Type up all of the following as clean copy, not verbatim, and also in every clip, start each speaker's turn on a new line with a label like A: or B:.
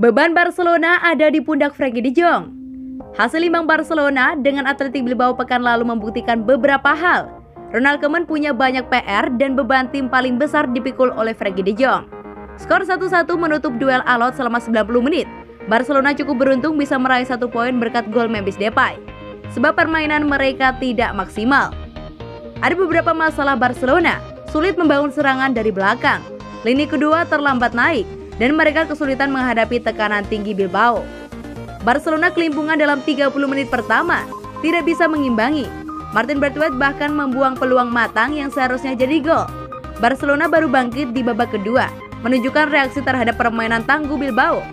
A: Beban Barcelona ada di pundak Frenkie de Jong. Hasil imbang Barcelona dengan Athletic Bilbao pekan lalu membuktikan beberapa hal. Ronald Koeman punya banyak PR dan beban tim paling besar dipikul oleh Frenkie de Jong. Skor 1-1 menutup duel alot selama 90 menit. Barcelona cukup beruntung bisa meraih 1 poin berkat gol Memphis Depay. Sebab permainan mereka tidak maksimal. Ada beberapa masalah Barcelona, sulit membangun serangan dari belakang. Lini kedua terlambat naik dan mereka kesulitan menghadapi tekanan tinggi Bilbao. Barcelona kelimpungan dalam 30 menit pertama, tidak bisa mengimbangi. Martin Braithwaite bahkan membuang peluang matang yang seharusnya jadi gol. Barcelona baru bangkit di babak kedua, menunjukkan reaksi terhadap permainan tangguh Bilbao.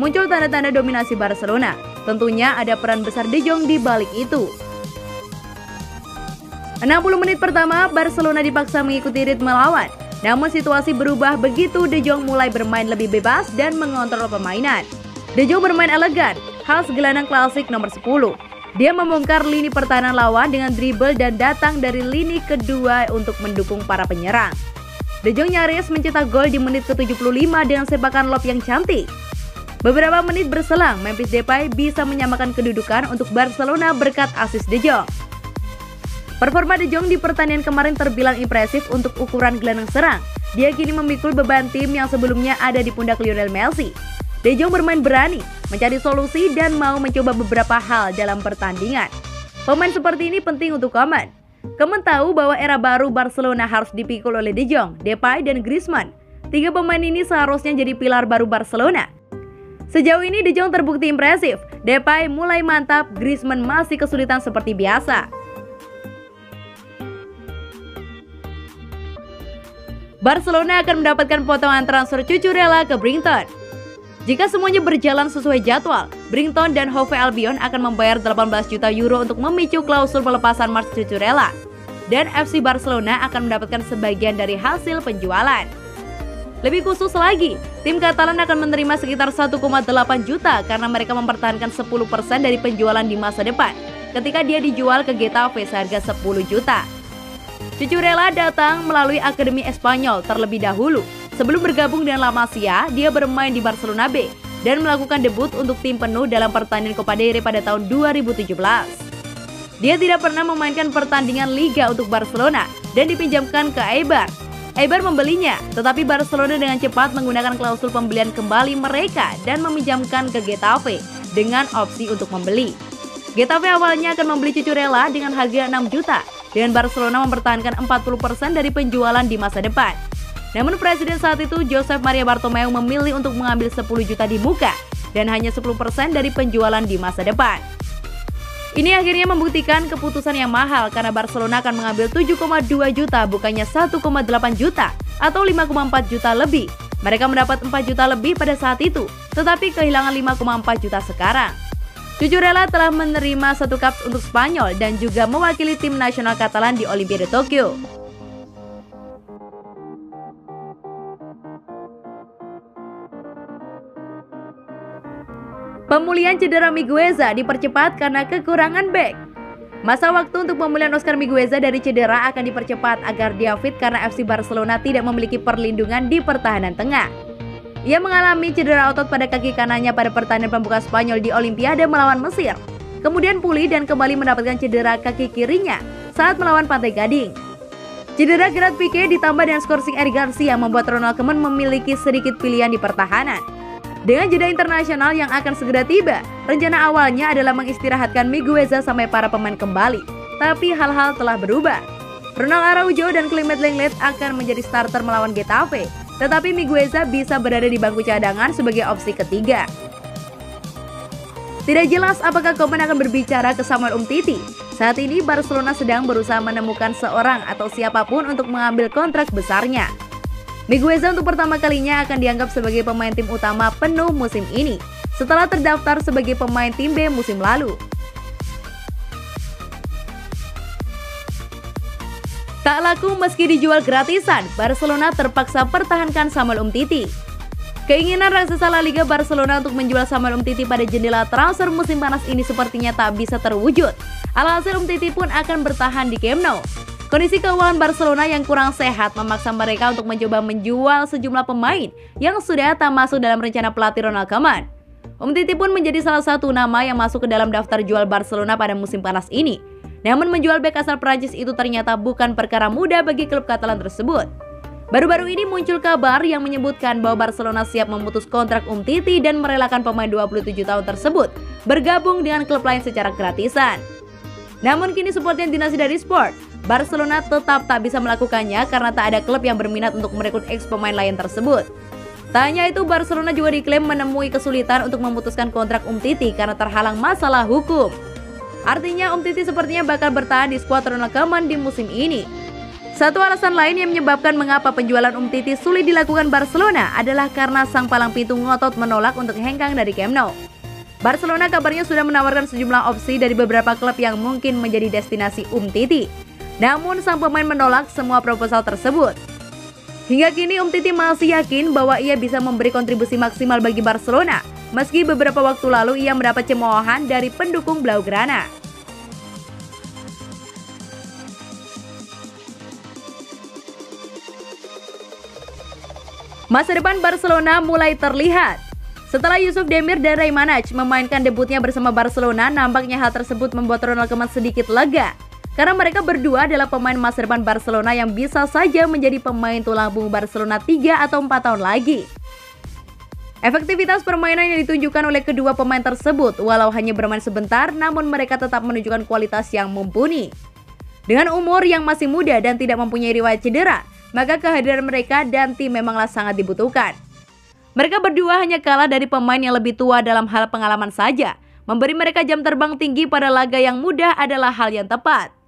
A: Muncul tanda-tanda dominasi Barcelona, tentunya ada peran besar De Jong di balik itu. 60 menit pertama, Barcelona dipaksa mengikuti ritme lawan. Namun situasi berubah begitu De Jong mulai bermain lebih bebas dan mengontrol permainan. De Jong bermain elegan, khas gelandang klasik nomor 10. Dia membongkar lini pertahanan lawan dengan dribble dan datang dari lini kedua untuk mendukung para penyerang. De Jong nyaris mencetak gol di menit ke-75 dengan sepakan lob yang cantik. Beberapa menit berselang, Memphis Depay bisa menyamakan kedudukan untuk Barcelona berkat asis De Jong. Performa De Jong di pertandingan kemarin terbilang impresif untuk ukuran gelandang serang. Dia kini memikul beban tim yang sebelumnya ada di pundak Lionel Messi. De Jong bermain berani, mencari solusi dan mau mencoba beberapa hal dalam pertandingan. Pemain seperti ini penting untuk Koeman. Koeman tahu bahwa era baru Barcelona harus dipikul oleh De Jong, Depay, dan Griezmann. 3 pemain ini seharusnya jadi pilar baru Barcelona. Sejauh ini De Jong terbukti impresif, Depay mulai mantap, Griezmann masih kesulitan seperti biasa. Barcelona akan mendapatkan potongan transfer Cucurella ke Brighton. Jika semuanya berjalan sesuai jadwal, Brighton dan Hove Albion akan membayar 18 juta euro untuk memicu klausul pelepasan Marc Cucurella. Dan FC Barcelona akan mendapatkan sebagian dari hasil penjualan. Lebih khusus lagi, tim Katalan akan menerima sekitar 1,8 juta karena mereka mempertahankan 10% dari penjualan di masa depan ketika dia dijual ke Getafe seharga 10 juta. Cucurella datang melalui Akademi Espanyol terlebih dahulu. Sebelum bergabung dengan La Masia, dia bermain di Barcelona B dan melakukan debut untuk tim penuh dalam pertandingan Copa del Rey pada tahun 2017. Dia tidak pernah memainkan pertandingan Liga untuk Barcelona dan dipinjamkan ke Eibar. Eibar membelinya, tetapi Barcelona dengan cepat menggunakan klausul pembelian kembali mereka dan meminjamkan ke Getafe dengan opsi untuk membeli. Getafe awalnya akan membeli Cucurella dengan harga 6 juta. Dan Barcelona mempertahankan 40% dari penjualan di masa depan. Namun presiden saat itu Josep Maria Bartomeu memilih untuk mengambil 10 juta di muka dan hanya 10% dari penjualan di masa depan. Ini akhirnya membuktikan keputusan yang mahal karena Barcelona akan mengambil 7,2 juta bukannya 1,8 juta atau 5,4 juta lebih. Mereka mendapat 4 juta lebih pada saat itu, tetapi kehilangan 5,4 juta sekarang. Cucurella telah menerima 1 caps untuk Spanyol dan juga mewakili tim nasional Katalan di Olimpiade Tokyo. Pemulihan cedera Migueza dipercepat karena kekurangan bek. Masa waktu untuk pemulihan Oscar Migueza dari cedera akan dipercepat agar dia fit karena FC Barcelona tidak memiliki perlindungan di pertahanan tengah. Ia mengalami cedera otot pada kaki kanannya pada pertandingan pembuka Spanyol di Olimpiade melawan Mesir. Kemudian pulih dan kembali mendapatkan cedera kaki kirinya saat melawan Pantai Gading. Cedera Gerard Pique ditambah dengan skorsing Eric Garcia membuat Ronald Koeman memiliki sedikit pilihan di pertahanan. Dengan jeda internasional yang akan segera tiba, rencana awalnya adalah mengistirahatkan Migueza sampai para pemain kembali. Tapi hal-hal telah berubah. Ronald Araujo dan Clement Lenglet akan menjadi starter melawan Getafe. Tetapi Migueza bisa berada di bangku cadangan sebagai opsi ketiga. Tidak jelas apakah Koeman akan berbicara ke Samuel Umtiti. Saat ini Barcelona sedang berusaha menemukan seorang atau siapapun untuk mengambil kontrak besarnya. Migueza untuk pertama kalinya akan dianggap sebagai pemain tim utama penuh musim ini, setelah terdaftar sebagai pemain tim B musim lalu. Tak laku meski dijual gratisan, Barcelona terpaksa pertahankan Samuel Umtiti. Keinginan raksasa La Liga Barcelona untuk menjual Samuel Umtiti pada jendela transfer musim panas ini sepertinya tak bisa terwujud. Alhasil Umtiti pun akan bertahan di Camp Nou. Kondisi keuangan Barcelona yang kurang sehat memaksa mereka untuk mencoba menjual sejumlah pemain yang sudah tak masuk dalam rencana pelatih Ronald Koeman. Umtiti pun menjadi salah satu nama yang masuk ke dalam daftar jual Barcelona pada musim panas ini. Namun menjual bek asal Prancis itu ternyata bukan perkara mudah bagi klub Katalan tersebut. Baru-baru ini muncul kabar yang menyebutkan bahwa Barcelona siap memutus kontrak Umtiti dan merelakan pemain 27 tahun tersebut bergabung dengan klub lain secara gratisan. Namun kini supportnya dinasti dari Sport, Barcelona tetap tak bisa melakukannya karena tak ada klub yang berminat untuk merekrut ex pemain lain tersebut. Tak hanya itu, Barcelona juga diklaim menemui kesulitan untuk memutuskan kontrak Umtiti karena terhalang masalah hukum. Artinya Umtiti sepertinya bakal bertahan di skuad Ronald Koeman di musim ini. Satu alasan lain yang menyebabkan mengapa penjualan Umtiti sulit dilakukan Barcelona adalah karena sang palang pintu ngotot menolak untuk hengkang dari Camp Nou. Barcelona kabarnya sudah menawarkan sejumlah opsi dari beberapa klub yang mungkin menjadi destinasi Umtiti. Namun sang pemain menolak semua proposal tersebut. Hingga kini Umtiti masih yakin bahwa ia bisa memberi kontribusi maksimal bagi Barcelona, meski beberapa waktu lalu ia mendapat cemoohan dari pendukung Blaugrana. Masa depan Barcelona mulai terlihat. Setelah Yusuf Demir dan Raymanac memainkan debutnya bersama Barcelona, nampaknya hal tersebut membuat Ronald Koeman sedikit lega. Karena mereka berdua adalah pemain masa depan Barcelona yang bisa saja menjadi pemain tulang punggung Barcelona 3 atau 4 tahun lagi. Efektivitas permainan yang ditunjukkan oleh kedua pemain tersebut, walau hanya bermain sebentar, namun mereka tetap menunjukkan kualitas yang mumpuni. Dengan umur yang masih muda dan tidak mempunyai riwayat cedera, maka kehadiran mereka dan tim memanglah sangat dibutuhkan. Mereka berdua hanya kalah dari pemain yang lebih tua dalam hal pengalaman saja. Memberi mereka jam terbang tinggi pada laga yang mudah adalah hal yang tepat.